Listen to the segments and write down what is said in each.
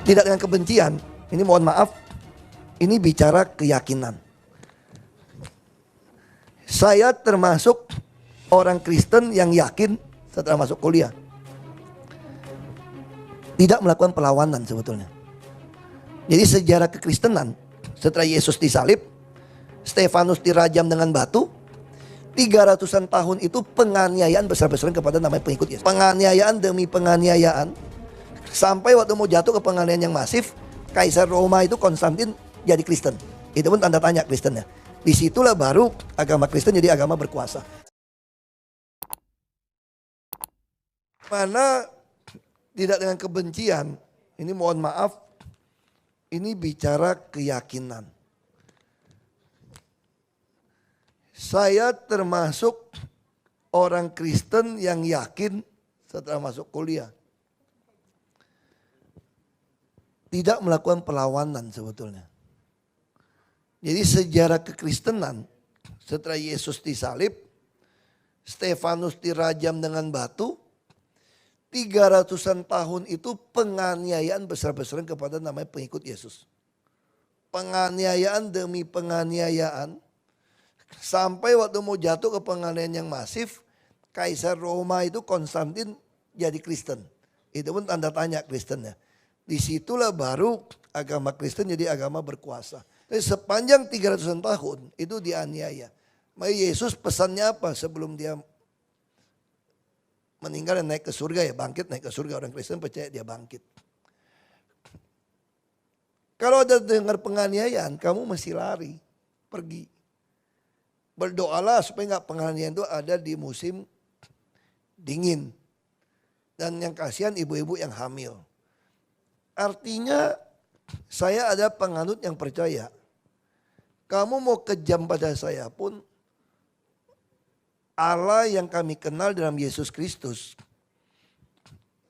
Tidak dengan kebencian. Ini mohon maaf, ini bicara keyakinan. Saya termasuk orang Kristen yang yakin setelah masuk kuliah tidak melakukan perlawanan sebetulnya. Jadi sejarah kekristenan setelah Yesus disalib, Stefanus dirajam dengan batu, 300-an tahun itu penganiayaan besar-besaran kepada namanya pengikut Yesus. Penganiayaan demi penganiayaan, sampai waktu mau jatuh ke penganiayaan yang masif, Kaisar Roma itu Konstantin jadi Kristen. Itu pun tanda tanya Kristennya. Disitulah baru agama Kristen jadi agama berkuasa. Mana tidak dengan kebencian, ini mohon maaf, ini bicara keyakinan. Saya termasuk orang Kristen yang yakin setelah masuk kuliah tidak melakukan perlawanan sebetulnya. Jadi sejarah kekristenan setelah Yesus disalib, Stefanus dirajam dengan batu, 300-an tahun itu penganiayaan besar-besaran kepada namanya pengikut Yesus. Penganiayaan demi penganiayaan, sampai waktu mau jatuh ke penganiayaan yang masif, Kaisar Roma itu Konstantin jadi Kristen. Itu pun tanda tanya Kristennya. Disitulah baru agama Kristen jadi agama berkuasa. Jadi sepanjang 300-an tahun itu dianiaya. Maka Yesus pesannya apa sebelum dia meninggal dan naik ke surga, ya bangkit naik ke surga. Orang Kristen percaya dia bangkit. Kalau ada dengar penganiayaan, kamu mesti lari, pergi. Berdoalah supaya nggak penganiayaan itu ada di musim dingin. Dan yang kasihan ibu-ibu yang hamil. Artinya saya ada penganut yang percaya. Kamu mau kejam pada saya pun, Allah yang kami kenal dalam Yesus Kristus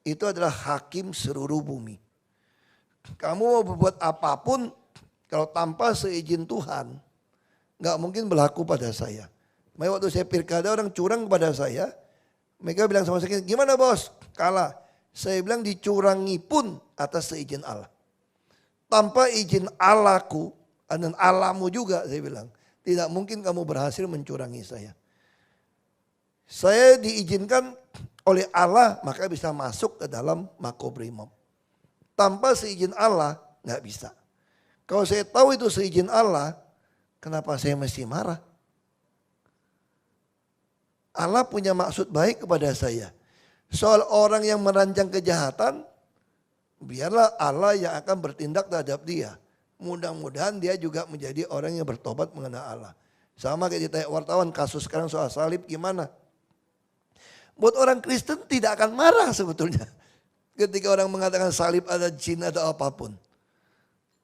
itu adalah hakim seluruh bumi. Kamu mau berbuat apapun, kalau tanpa seizin Tuhan, gak mungkin berlaku pada saya. Makanya waktu saya pilkada orang curang kepada saya, mereka bilang sama saya, gimana bos? Kalah. Saya bilang dicurangi pun atas seizin Allah. Tanpa izin Allahku dan Allahmu juga, saya bilang, tidak mungkin kamu berhasil mencurangi saya. Saya diizinkan oleh Allah maka bisa masuk ke dalam Makobrimob. Tanpa seizin Allah nggak bisa. Kalau saya tahu itu seizin Allah, kenapa saya mesti marah? Allah punya maksud baik kepada saya. Soal orang yang merancang kejahatan, biarlah Allah yang akan bertindak terhadap dia. Mudah-mudahan dia juga menjadi orang yang bertobat mengenal Allah. Sama kayak ditanya wartawan kasus sekarang soal salib gimana? Buat orang Kristen tidak akan marah sebetulnya. Ketika orang mengatakan salib ada jin atau apapun.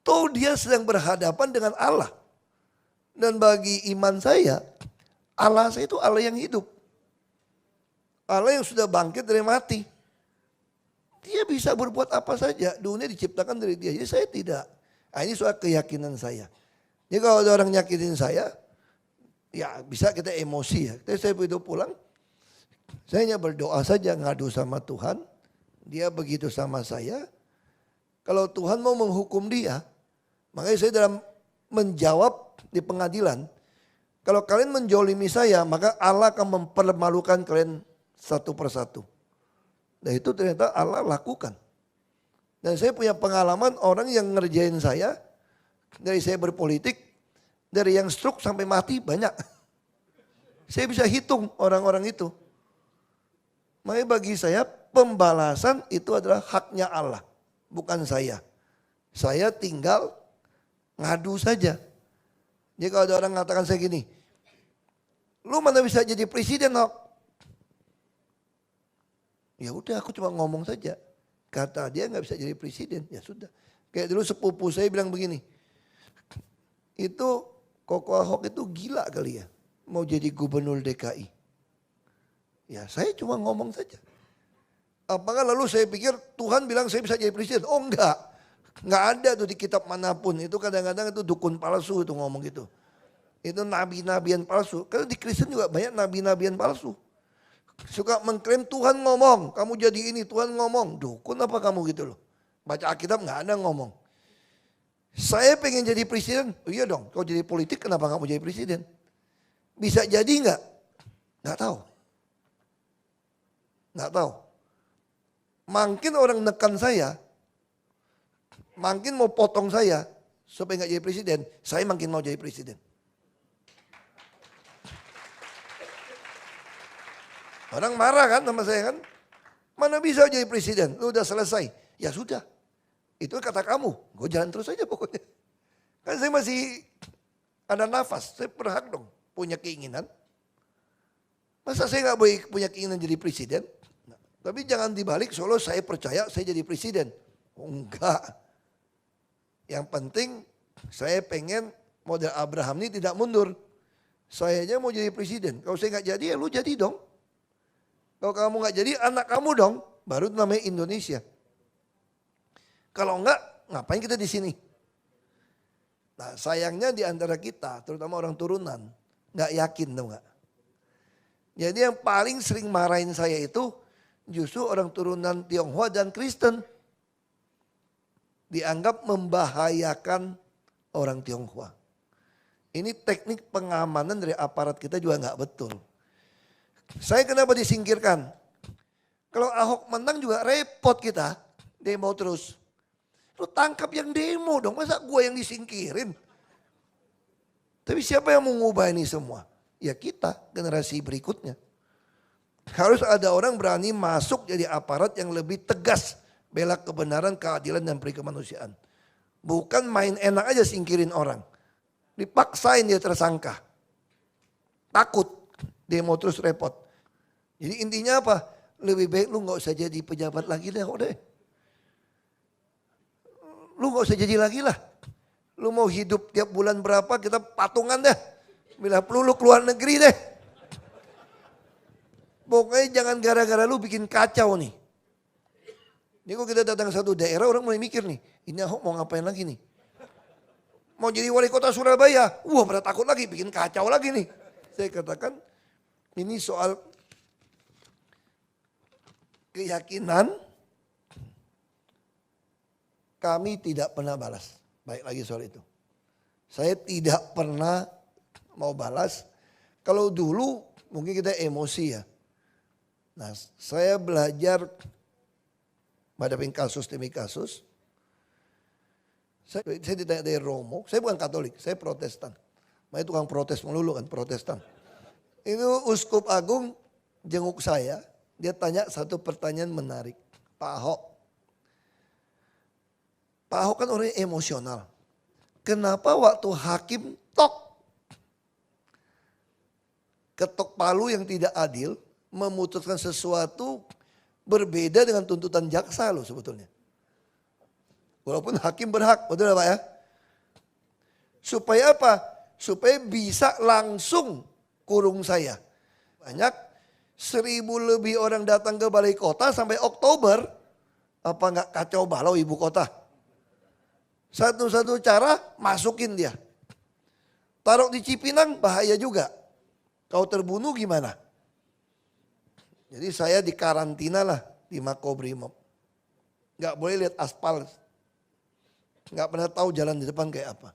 Toh dia sedang berhadapan dengan Allah. Dan bagi iman saya, Allah saya itu Allah yang hidup. Allah yang sudah bangkit dari mati. Dia bisa berbuat apa saja. Dunia diciptakan dari dia. Jadi saya tidak. Nah, ini soal keyakinan saya. Jadi kalau ada orang nyakitin saya, ya bisa kita emosi ya. Tapi saya begitu pulang, saya hanya berdoa saja, ngadu sama Tuhan. Dia begitu sama saya. Kalau Tuhan mau menghukum dia, makanya saya dalam menjawab di pengadilan. Kalau kalian menjolimi saya, maka Allah akan mempermalukan kalian satu persatu. Dan itu ternyata Allah lakukan. Dan saya punya pengalaman orang yang ngerjain saya, dari saya berpolitik, dari yang stroke sampai mati banyak. Saya bisa hitung orang-orang itu. Makanya bagi saya pembalasan itu adalah haknya Allah, bukan saya. Saya tinggal ngadu saja. Jadi kalau ada orang mengatakan saya gini, lu mana bisa jadi presiden, Nok? Ya udah aku cuma ngomong saja. Kata dia nggak bisa jadi presiden, ya sudah. Kayak dulu sepupu saya bilang begini, itu Koko Ahok itu gila kali ya, mau jadi gubernur DKI. Ya saya cuma ngomong saja. Apakah lalu saya pikir Tuhan bilang saya bisa jadi presiden? Oh enggak. Enggak ada tuh di kitab manapun. Itu kadang-kadang itu dukun palsu itu ngomong gitu. Itu nabi-nabian palsu. Karena di Kristen juga banyak nabi-nabian palsu. Suka mengklaim Tuhan ngomong, kamu jadi ini, Tuhan ngomong. Dukun apa kamu gitu loh. Baca Alkitab nggak ada ngomong. Saya pengen jadi presiden, oh iya dong. Kalau jadi politik kenapa nggak mau jadi presiden? Bisa jadi nggak? Nggak tahu. Nggak tahu. Makin orang nekan saya, makin mau potong saya supaya nggak jadi presiden, saya makin mau jadi presiden. Orang marah kan sama saya kan? Mana bisa jadi presiden? Lu udah selesai. Ya sudah. Itu kata kamu. Gue jalan terus aja pokoknya. Kan saya masih ada nafas. Saya berhak dong punya keinginan. Masa saya gak boleh punya keinginan jadi presiden? Nah, tapi jangan dibalik solo saya percaya saya jadi presiden. Oh, enggak. Yang penting saya pengen model Abraham ini tidak mundur. Saya aja mau jadi presiden. Kalau saya gak jadi ya lu jadi dong. Kalau kamu gak jadi anak kamu dong. Baru namanya Indonesia. Kalau enggak, ngapain kita di sini? Nah, sayangnya di antara kita, terutama orang turunan, nggak yakin dong nggak. Jadi yang paling sering marahin saya itu justru orang turunan Tionghoa dan Kristen. Dianggap membahayakan orang Tionghoa. Ini teknik pengamanan dari aparat kita juga nggak betul. Saya kenapa disingkirkan? Kalau Ahok menang juga repot kita, demo terus. Lu tangkap yang demo dong, masa gue yang disingkirin? Tapi siapa yang mau ngubah ini semua? Ya kita, generasi berikutnya. Harus ada orang berani masuk jadi aparat yang lebih tegas. Bela kebenaran, keadilan, dan peri kemanusiaan. Bukan main enak aja singkirin orang. Dipaksain dia tersangka. Takut, demo terus repot. Jadi intinya apa? Lebih baik lu gak usah jadi pejabat lagi deh. Lu gak usah jadi lagi lah. Lu mau hidup tiap bulan berapa kita patungan deh. Bila perlu lu keluar negeri deh. Pokoknya jangan gara-gara lu bikin kacau nih. Ini kok kita datang ke satu daerah orang mulai mikir nih. Ini Ahok mau ngapain lagi nih. Mau jadi wali kota Surabaya. Wah pada takut lagi bikin kacau lagi nih. Saya katakan ini soal keyakinan. Kami tidak pernah balas. Baik lagi soal itu. Saya tidak pernah mau balas. Kalau dulu mungkin kita emosi ya. Nah saya belajar menghadapi kasus demi kasus. Saya ditanya dari Romo. Saya bukan Katolik, saya Protestan. Makanya tukang protes melulu kan, Protestan. Itu Uskup Agung jenguk saya. Dia tanya satu pertanyaan menarik. Pak Ahok kan orangnya emosional. Kenapa waktu hakim ketok palu yang tidak adil memutuskan sesuatu berbeda dengan tuntutan jaksa loh sebetulnya. Walaupun hakim berhak, betul Pak ya? Supaya apa? Supaya bisa langsung kurung saya. Banyak 1.000 lebih orang datang ke balai kota sampai Oktober. Apa enggak kacau balau ibu kota? Satu-satu cara masukin dia. Taruh di Cipinang bahaya juga. Kau terbunuh gimana? Jadi saya dikarantina lah di Makobrimob. Gak boleh lihat aspal. Gak pernah tahu jalan di depan kayak apa.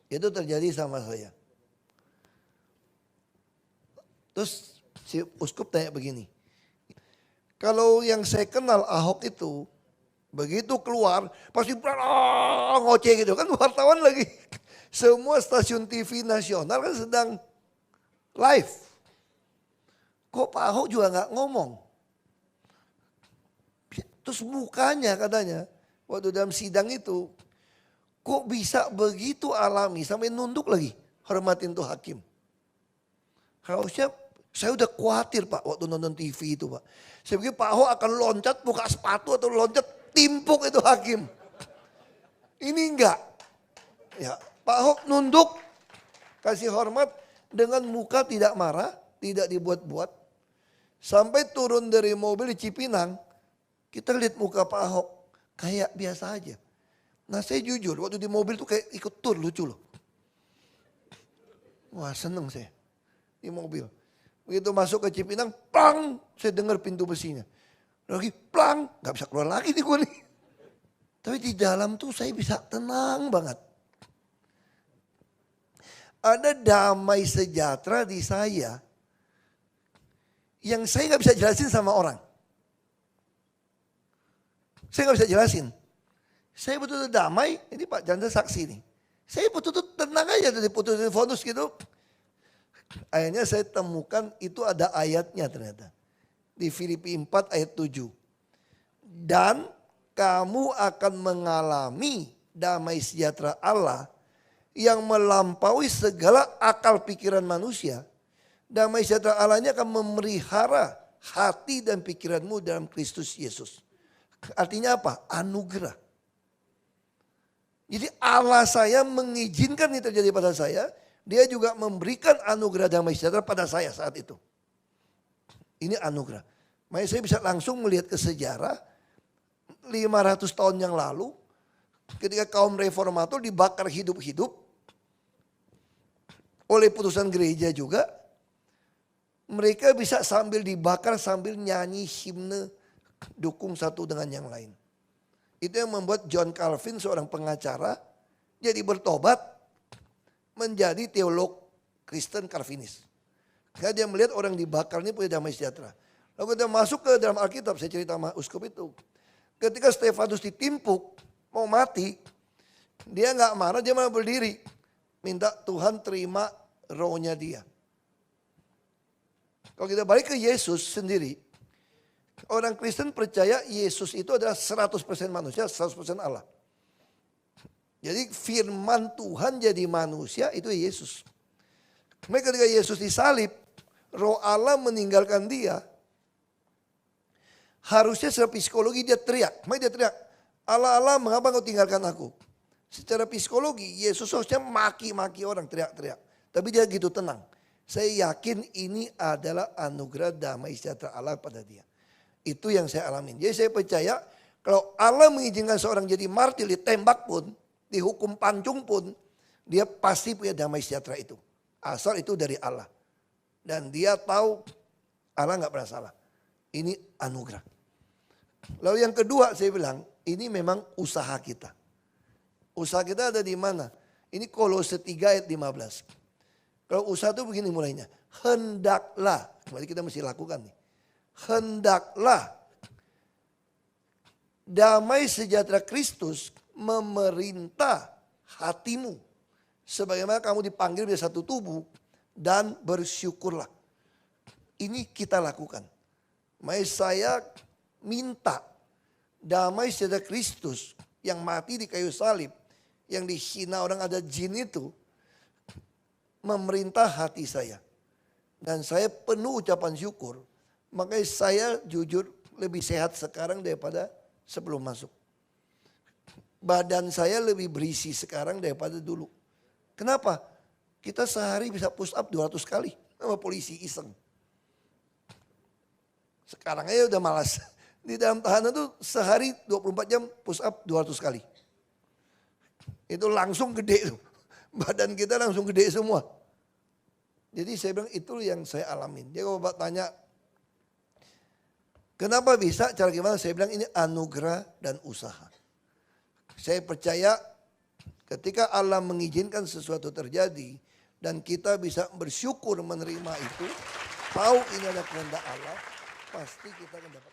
Itu terjadi sama saya. Terus si Uskup tanya begini. Kalau yang saya kenal Ahok itu, begitu keluar pasti ngoceh gitu kan wartawan lagi. Semua stasiun TV nasional kan sedang live. Kok Pak Ahok juga gak ngomong? Terus mukanya katanya, waktu dalam sidang itu, kok bisa begitu alami sampai nunduk lagi, hormatin tuh hakim. Harusnya saya udah khawatir Pak waktu nonton TV itu Pak. Saya pikir Pak Ahok akan loncat buka sepatu atau loncat timpuk itu hakim. Ini enggak. Ya, Pak Ahok nunduk, kasih hormat dengan muka tidak marah, tidak dibuat-buat. Sampai turun dari mobil di Cipinang, kita lihat muka Pak Ahok kayak biasa aja. Nah saya jujur, waktu di mobil tuh kayak ikut tur lucu loh. Wah seneng saya di mobil. Begitu masuk ke Cipinang, pang, saya dengar pintu besinya. Lagi plang, gak bisa keluar lagi nih gue nih. Tapi di dalam tuh saya bisa tenang banget. Ada damai sejahtera di saya yang saya gak bisa jelasin sama orang. Saya gak bisa jelasin. Saya betul-betul damai, ini Pak Janda saksi nih. Saya betul-betul tenang aja dari putusin vonis gitu. Akhirnya saya temukan itu ada ayatnya ternyata. Di Filipi 4 ayat 7. Dan kamu akan mengalami damai sejahtera Allah yang melampaui segala akal pikiran manusia. Damai sejahtera Allah ini akan memelihara hati dan pikiranmu dalam Kristus Yesus. Artinya apa? Anugerah. Jadi Allah saya mengizinkan ini terjadi pada saya. Dia juga memberikan anugerah damai sejahtera pada saya saat itu. Ini anugerah. Makanya saya bisa langsung melihat ke sejarah 500 tahun yang lalu ketika kaum reformator dibakar hidup-hidup oleh putusan gereja juga. Mereka bisa sambil dibakar sambil nyanyi himne dukung satu dengan yang lain. Itu yang membuat John Calvin seorang pengacara jadi bertobat menjadi teolog Kristen Calvinis. Karena dia melihat orang dibakar ini punya damai sejahtera. Lalu kita masuk ke dalam Alkitab, saya cerita sama uskup itu. Ketika Stefanus ditimpuk, mau mati, dia gak marah, dia malah berdiri. Minta Tuhan terima rohnya dia. Kalau kita balik ke Yesus sendiri, orang Kristen percaya Yesus itu adalah 100% manusia, 100% Allah. Jadi firman Tuhan jadi manusia itu Yesus. Maka ketika Yesus disalib, roh Allah meninggalkan dia. Harusnya secara psikologi dia teriak. Maka dia teriak, Allah Allah mengapa kau tinggalkan aku? Secara psikologi Yesus harusnya maki-maki orang, teriak-teriak. Tapi dia gitu tenang. Saya yakin ini adalah anugerah damai sejahtera Allah pada dia. Itu yang saya alamin. Jadi saya percaya kalau Allah mengizinkan seorang jadi martir ditembak pun, dihukum pancung pun, dia pasti punya damai sejahtera itu. Asal itu dari Allah. Dan dia tahu Allah gak pernah salah. Ini anugerah. Lalu yang kedua saya bilang, ini memang usaha kita. Usaha kita ada di mana? Ini Kolose 3 ayat 15. Kalau usaha itu begini mulainya. Hendaklah, kembali kita mesti lakukan nih. Hendaklah damai sejahtera Kristus memerintah hatimu. Sebagaimana kamu dipanggil menjadi satu tubuh dan bersyukurlah. Ini kita lakukan. Makanya saya minta damai sejahtera Kristus yang mati di kayu salib, yang dihina orang ada jin itu, memerintah hati saya. Dan saya penuh ucapan syukur. Makanya saya jujur lebih sehat sekarang daripada sebelum masuk. Badan saya lebih berisi sekarang daripada dulu. Kenapa? Kita sehari bisa push up 200 kali sama polisi iseng. Sekarang aja udah malas. Di dalam tahanan tuh sehari 24 jam push up 200 kali. Itu langsung gede tuh. Badan kita langsung gede semua. Jadi saya bilang itu yang saya alamin. Dia kalau Bapak tanya, kenapa bisa? Cara gimana? Saya bilang ini anugerah dan usaha. Saya percaya ketika Allah mengizinkan sesuatu terjadi dan kita bisa bersyukur menerima itu, tahu ini adalah kehendak Allah, pasti kita akan dapat.